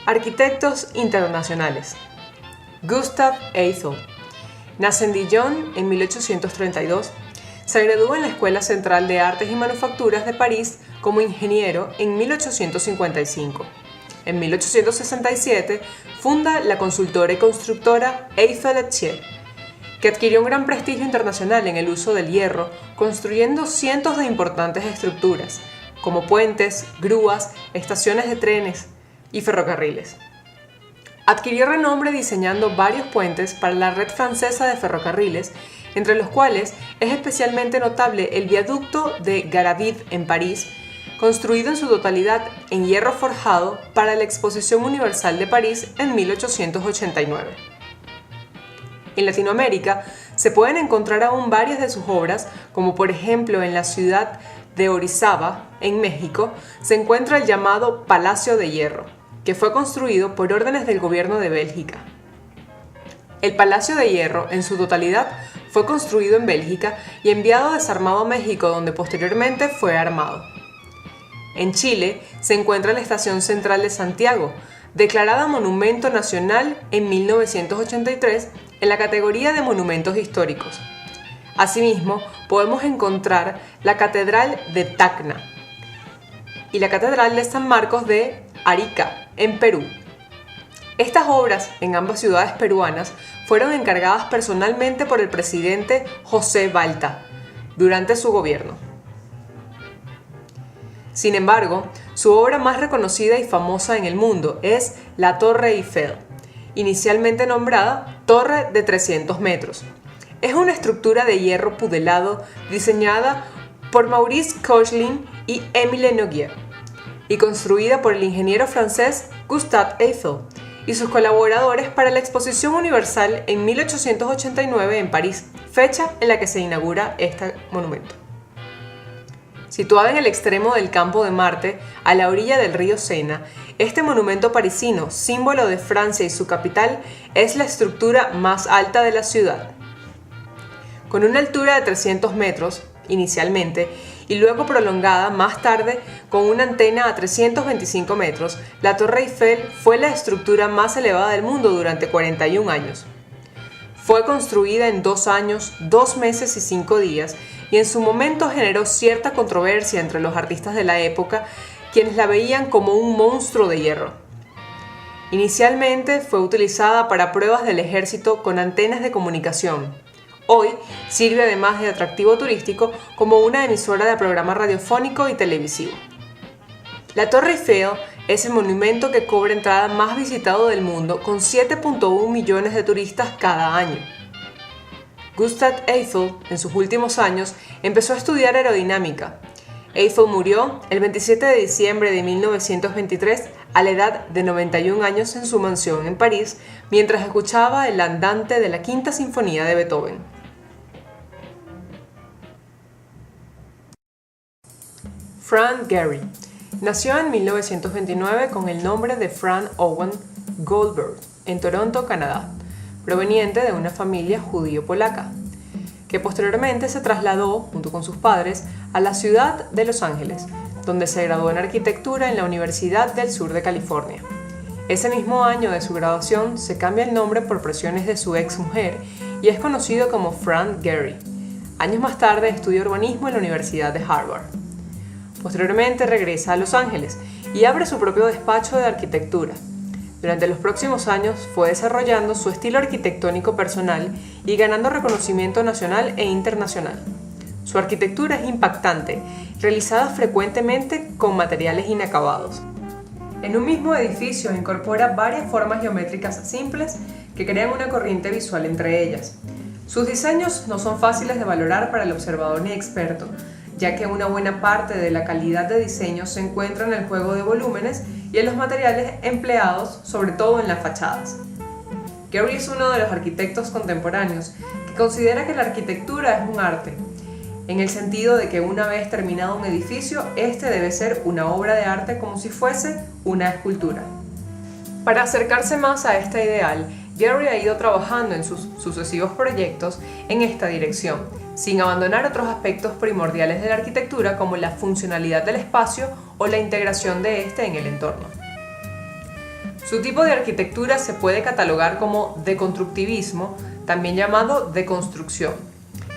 Arquitectos internacionales. Gustave Eiffel. Nace en Dijon en 1832. Se graduó en la Escuela Central de Artes y Manufacturas de París como ingeniero en 1855. En 1867 funda la consultora y constructora Eiffel Etier, que adquirió un gran prestigio internacional en el uso del hierro, construyendo cientos de importantes estructuras, como puentes, grúas, estaciones de trenes y ferrocarriles. Adquirió renombre diseñando varios puentes para la red francesa de ferrocarriles, entre los cuales es especialmente notable el viaducto de Garabit en París, construido en su totalidad en hierro forjado para la Exposición Universal de París en 1889. En Latinoamérica se pueden encontrar aún varias de sus obras, como por ejemplo en la ciudad de Orizaba, en México, se encuentra el llamado Palacio de Hierro, que fue construido por órdenes del gobierno de Bélgica. El Palacio de Hierro, en su totalidad, fue construido en Bélgica y enviado desarmado a México, donde posteriormente fue armado. En Chile se encuentra la Estación Central de Santiago, declarada Monumento Nacional en 1983 en la categoría de Monumentos Históricos. Asimismo, podemos encontrar la Catedral de Tacna y la Catedral de San Marcos de Arica, en Perú. Estas obras, en ambas ciudades peruanas, fueron encargadas personalmente por el presidente José Balta durante su gobierno. Sin embargo, su obra más reconocida y famosa en el mundo es la Torre Eiffel, inicialmente nombrada Torre de 300 metros. Es una estructura de hierro pudelado diseñada por Maurice Koechlin y Émile Noguier y construida por el ingeniero francés Gustave Eiffel y sus colaboradores para la Exposición Universal en 1889 en París, fecha en la que se inaugura este monumento. Situado en el extremo del campo de Marte, a la orilla del río Sena, este monumento parisino, símbolo de Francia y su capital, es la estructura más alta de la ciudad. Con una altura de 300 metros, inicialmente, y luego prolongada más tarde con una antena a 325 metros, la Torre Eiffel fue la estructura más elevada del mundo durante 41 años. Fue construida en 2 años, 2 meses y 5 días, y en su momento generó cierta controversia entre los artistas de la época, quienes la veían como un monstruo de hierro. Inicialmente fue utilizada para pruebas del ejército con antenas de comunicación. Hoy sirve además de atractivo turístico como una emisora de programa radiofónico y televisivo. La Torre Eiffel es el monumento que cobra entrada más visitado del mundo, con 7.1 millones de turistas cada año. Gustave Eiffel, en sus últimos años, empezó a estudiar aerodinámica. Eiffel murió el 27 de diciembre de 1923 a la edad de 91 años en su mansión en París, mientras escuchaba el andante de la Quinta Sinfonía de Beethoven. Frank Gehry nació en 1929 con el nombre de Frank Owen Goldberg en Toronto, Canadá, proveniente de una familia judío-polaca, que posteriormente se trasladó, junto con sus padres, a la ciudad de Los Ángeles, donde se graduó en arquitectura en la Universidad del Sur de California. Ese mismo año de su graduación se cambia el nombre por presiones de su ex mujer y es conocido como Frank Gehry. Años más tarde estudió urbanismo en la Universidad de Harvard. Posteriormente regresa a Los Ángeles y abre su propio despacho de arquitectura. Durante los próximos años fue desarrollando su estilo arquitectónico personal y ganando reconocimiento nacional e internacional. Su arquitectura es impactante, realizada frecuentemente con materiales inacabados. En un mismo edificio incorpora varias formas geométricas simples que crean una corriente visual entre ellas. Sus diseños no son fáciles de valorar para el observador ni experto, ya que una buena parte de la calidad de diseño se encuentra en el juego de volúmenes y en los materiales empleados, sobre todo en las fachadas. Gehry es uno de los arquitectos contemporáneos que considera que la arquitectura es un arte, en el sentido de que una vez terminado un edificio, este debe ser una obra de arte como si fuese una escultura. Para acercarse más a este ideal, Gehry ha ido trabajando en sus sucesivos proyectos en esta dirección, sin abandonar otros aspectos primordiales de la arquitectura como la funcionalidad del espacio o la integración de este en el entorno. Su tipo de arquitectura se puede catalogar como deconstructivismo, también llamado deconstrucción.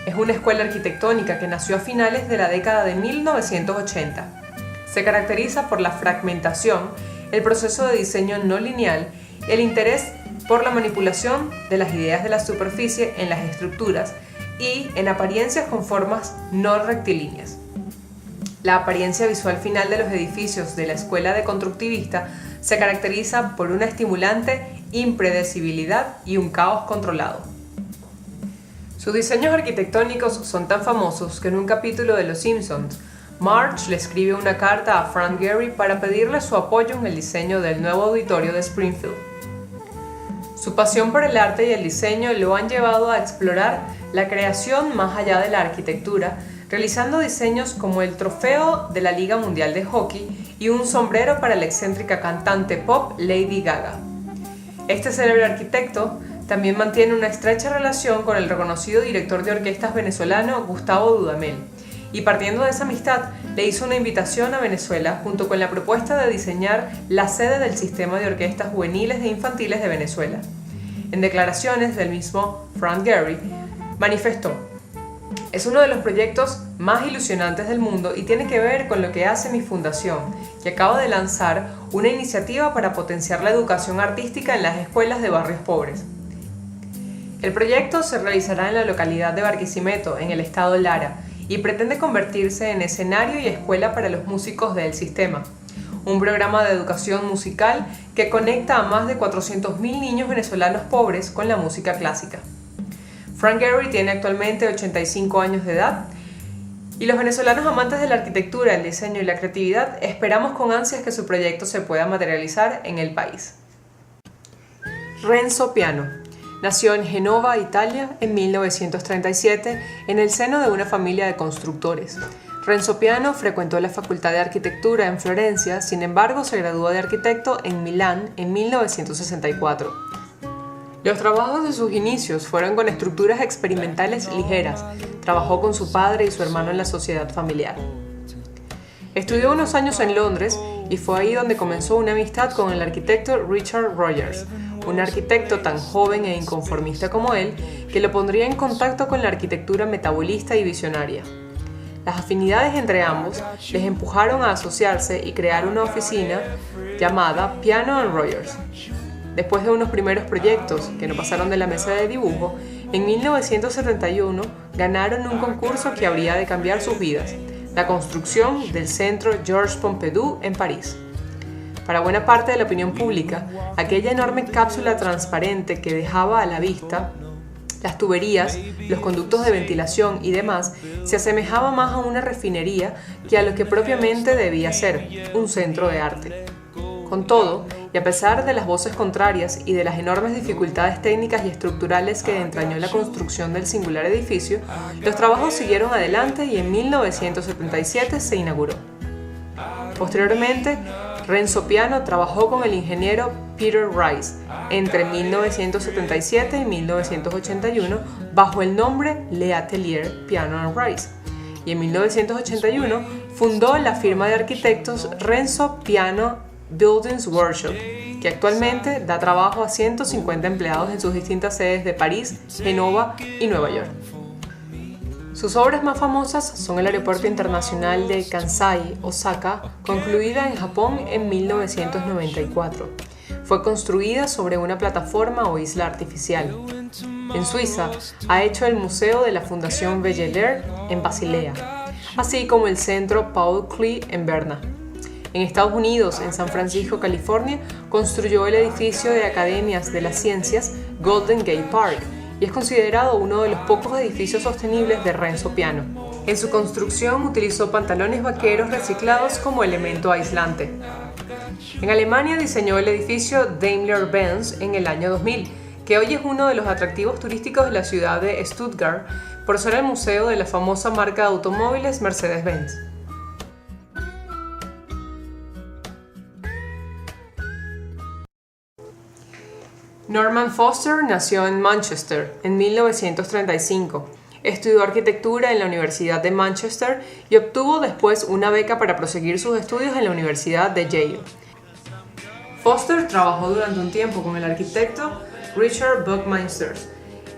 Es una escuela arquitectónica que nació a finales de la década de 1980. Se caracteriza por la fragmentación, el proceso de diseño no lineal y el interés por la manipulación de las ideas de la superficie en las estructuras y en apariencias con formas no rectilíneas. La apariencia visual final de los edificios de la escuela deconstructivista se caracteriza por una estimulante impredecibilidad y un caos controlado. Sus diseños arquitectónicos son tan famosos que en un capítulo de Los Simpsons, Marge le escribe una carta a Frank Gehry para pedirle su apoyo en el diseño del nuevo auditorio de Springfield. Su pasión por el arte y el diseño lo han llevado a explorar la creación más allá de la arquitectura, realizando diseños como el trofeo de la Liga Mundial de Hockey y un sombrero para la excéntrica cantante pop Lady Gaga. Este célebre arquitecto también mantiene una estrecha relación con el reconocido director de orquestas venezolano Gustavo Dudamel, y partiendo de esa amistad le hizo una invitación a Venezuela junto con la propuesta de diseñar la sede del Sistema de Orquestas Juveniles e Infantiles de Venezuela. En declaraciones del mismo Frank Gehry, manifestó: "Es uno de los proyectos más ilusionantes del mundo y tiene que ver con lo que hace mi fundación, que acaba de lanzar una iniciativa para potenciar la educación artística en las escuelas de barrios pobres. El proyecto se realizará en la localidad de Barquisimeto, en el estado Lara, y pretende convertirse en escenario y escuela para los músicos del sistema, un programa de educación musical que conecta a más de 400.000 niños venezolanos pobres con la música clásica". Frank Gehry tiene actualmente 85 años de edad y los venezolanos amantes de la arquitectura, el diseño y la creatividad esperamos con ansias que su proyecto se pueda materializar en el país. Renzo Piano nació en Génova, Italia, en 1937, en el seno de una familia de constructores. Renzo Piano frecuentó la Facultad de Arquitectura en Florencia, sin embargo se graduó de arquitecto en Milán en 1964. Los trabajos de sus inicios fueron con estructuras experimentales ligeras. Trabajó con su padre y su hermano en la sociedad familiar. Estudió unos años en Londres y fue ahí donde comenzó una amistad con el arquitecto Richard Rogers, un arquitecto tan joven e inconformista como él, que lo pondría en contacto con la arquitectura metabolista y visionaria. Las afinidades entre ambos les empujaron a asociarse y crear una oficina llamada Piano & Rogers. Después de unos primeros proyectos que no pasaron de la mesa de dibujo, en 1971 ganaron un concurso que habría de cambiar sus vidas: la construcción del Centro Georges Pompidou en París. Para buena parte de la opinión pública, aquella enorme cápsula transparente que dejaba a la vista las tuberías, los conductos de ventilación y demás, se asemejaba más a una refinería que a lo que propiamente debía ser, un centro de arte. Con todo, y a pesar de las voces contrarias y de las enormes dificultades técnicas y estructurales que entrañó la construcción del singular edificio, los trabajos siguieron adelante y en 1977 se inauguró. Posteriormente, Renzo Piano trabajó con el ingeniero Peter Rice entre 1977 y 1981 bajo el nombre Le Atelier Piano & Rice, y en 1981 fundó la firma de arquitectos Renzo Piano Buildings Workshop, que actualmente da trabajo a 150 empleados en sus distintas sedes de París, Génova y Nueva York. Sus obras más famosas son el Aeropuerto Internacional de Kansai, Osaka, concluida en Japón en 1994. Fue construida sobre una plataforma o isla artificial. En Suiza, ha hecho el Museo de la Fundación Beyeler en Basilea, así como el Centro Paul Klee en Berna. En Estados Unidos, en San Francisco, California, construyó el edificio de Academias de las Ciencias Golden Gate Park, y es considerado uno de los pocos edificios sostenibles de Renzo Piano. En su construcción utilizó pantalones vaqueros reciclados como elemento aislante. En Alemania diseñó el edificio Daimler-Benz en el año 2000, que hoy es uno de los atractivos turísticos de la ciudad de Stuttgart por ser el museo de la famosa marca de automóviles Mercedes-Benz. Norman Foster nació en Manchester en 1935. Estudió arquitectura en la Universidad de Manchester y obtuvo después una beca para proseguir sus estudios en la Universidad de Yale. Foster trabajó durante un tiempo con el arquitecto Richard Buckminster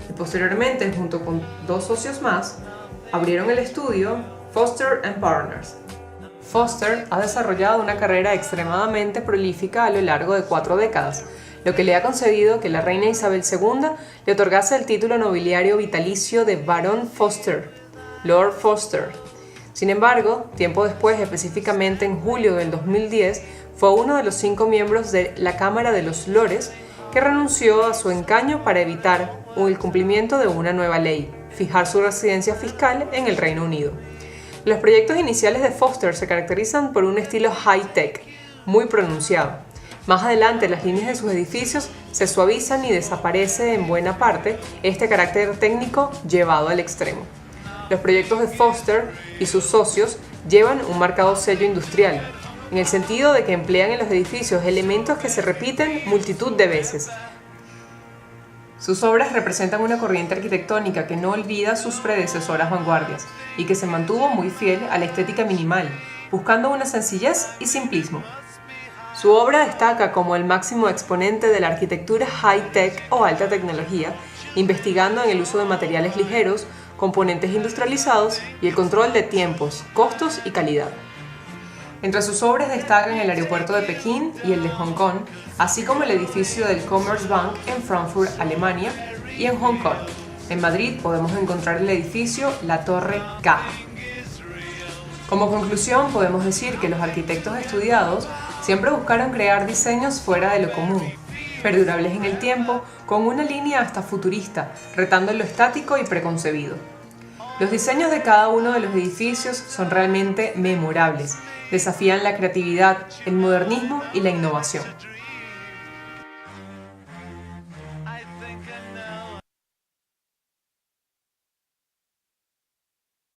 y posteriormente, junto con 2 socios más, abrieron el estudio Foster & Partners. Foster ha desarrollado una carrera extremadamente prolífica a lo largo de 4 décadas, lo que le ha concedido que la reina Isabel II le otorgase el título nobiliario vitalicio de Barón Foster, Lord Foster. Sin embargo, tiempo después, específicamente en julio del 2010, fue uno de los 5 miembros de la Cámara de los Lores que renunció a su escaño para evitar el cumplimiento de una nueva ley, fijar su residencia fiscal en el Reino Unido. Los proyectos iniciales de Foster se caracterizan por un estilo high-tech muy pronunciado. Más adelante, las líneas de sus edificios se suavizan y desaparece en buena parte este carácter técnico llevado al extremo. Los proyectos de Foster y sus socios llevan un marcado sello industrial, en el sentido de que emplean en los edificios elementos que se repiten multitud de veces. Sus obras representan una corriente arquitectónica que no olvida sus predecesoras vanguardias y que se mantuvo muy fiel a la estética minimal, buscando una sencillez y simplismo. Su obra destaca como el máximo exponente de la arquitectura high-tech o alta tecnología, investigando en el uso de materiales ligeros, componentes industrializados y el control de tiempos, costos y calidad. Entre sus obras destacan el aeropuerto de Pekín y el de Hong Kong, así como el edificio del Commerzbank en Frankfurt, Alemania, y en Hong Kong. En Madrid podemos encontrar el edificio La Torre K. Como conclusión, podemos decir que los arquitectos estudiados siempre buscaron crear diseños fuera de lo común, perdurables en el tiempo, con una línea hasta futurista, retando lo estático y preconcebido. Los diseños de cada uno de los edificios son realmente memorables, desafían la creatividad, el modernismo y la innovación.